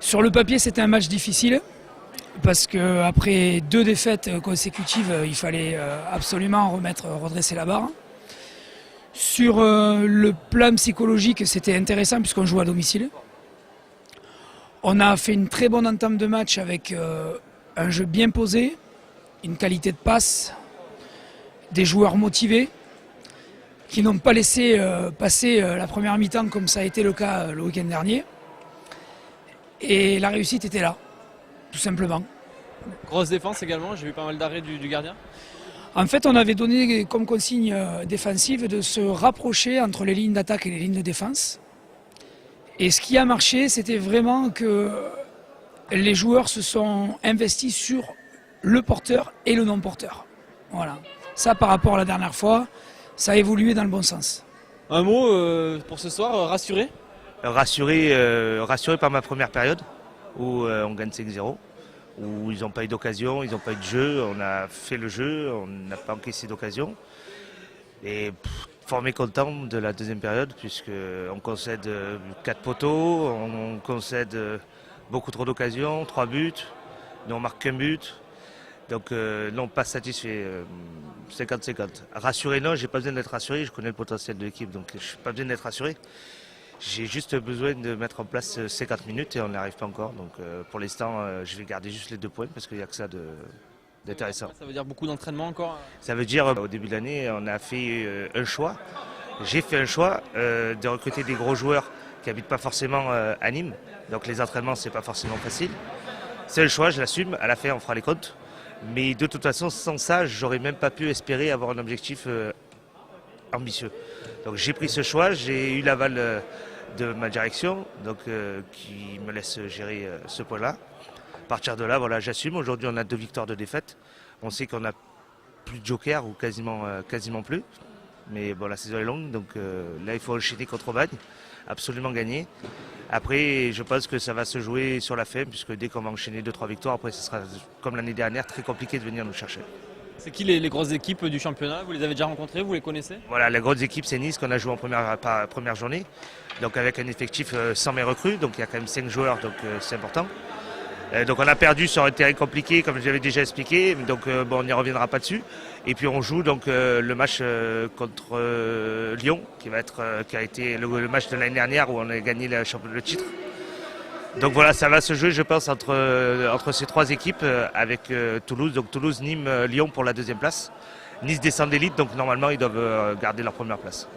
Sur le papier, c'était un match difficile parce qu'après 2 défaites consécutives, il fallait absolument redresser la barre. Sur le plan psychologique, c'était intéressant puisqu'on joue à domicile. On a fait une très bonne entame de match avec un jeu bien posé, une qualité de passe, des joueurs motivés qui n'ont pas laissé passer la première mi-temps comme ça a été le cas le week-end dernier. Et la réussite était là, tout simplement. Grosse défense également, j'ai vu pas mal d'arrêts du gardien. En fait, on avait donné comme consigne défensive de se rapprocher entre les lignes d'attaque et les lignes de défense. Et ce qui a marché, c'était vraiment que les joueurs se sont investis sur le porteur et le non-porteur. Voilà. Ça, par rapport à la dernière fois, ça a évolué dans le bon sens. Un mot pour ce soir, rassuré? Rassuré par ma première période où on gagne 5-0, où ils n'ont pas eu d'occasion, ils n'ont pas eu de jeu, on a fait le jeu, on n'a pas encaissé d'occasion. Et fort mécontent de la deuxième période puisqu'on concède 4 poteaux, on concède beaucoup trop d'occasions, 3 buts, nous on marque qu'un but. Donc non, pas satisfait, 50-50. Rassuré, non, j'ai pas besoin d'être rassuré, je connais le potentiel de l'équipe, donc je n'ai pas besoin d'être rassuré. J'ai juste besoin de mettre en place 50 minutes et on n'y arrive pas encore. Donc pour l'instant, je vais garder juste les 2 points parce qu'il n'y a que ça d'intéressant. Ça veut dire beaucoup d'entraînement encore? Ça veut dire, au début de l'année, on a fait un choix. J'ai fait un choix de recruter des gros joueurs qui n'habitent pas forcément à Nîmes. Donc les entraînements, c'est pas forcément facile. C'est le choix, je l'assume. À la fin, on fera les comptes. Mais de toute façon, sans ça, j'aurais même pas pu espérer avoir un objectif ambitieux. Donc j'ai pris ce choix, j'ai eu l'aval de ma direction, donc qui me laisse gérer ce point-là. À partir de là, voilà, j'assume. Aujourd'hui, on a 2 victoires de défaite. On sait qu'on n'a plus de joker ou quasiment plus. Mais bon, la saison est longue, donc là, il faut enchaîner contre Bagne, absolument gagner. Après, je pense que ça va se jouer sur la fin, puisque dès qu'on va enchaîner 2-3 victoires, après, ce sera, comme l'année dernière, très compliqué de venir nous chercher. C'est qui les grosses équipes du championnat? Vous les avez déjà rencontrées, vous les connaissez? Voilà, les grosses équipes, c'est Nice qu'on a joué en première journée, donc avec un effectif sans mes recrues, donc il y a quand même 5 joueurs, donc c'est important. Donc on a perdu sur un terrain compliqué, comme j'avais déjà expliqué, donc bon, on n'y reviendra pas dessus. Et puis on joue donc le match contre Lyon, qui a été le match de l'année dernière où on a gagné le titre. Donc voilà, ça va se jouer, je pense, entre ces 3 équipes avec Toulouse. Donc Toulouse, Nîmes, Lyon pour la 2e place. Nice descend d'élite, donc normalement ils doivent garder leur première place.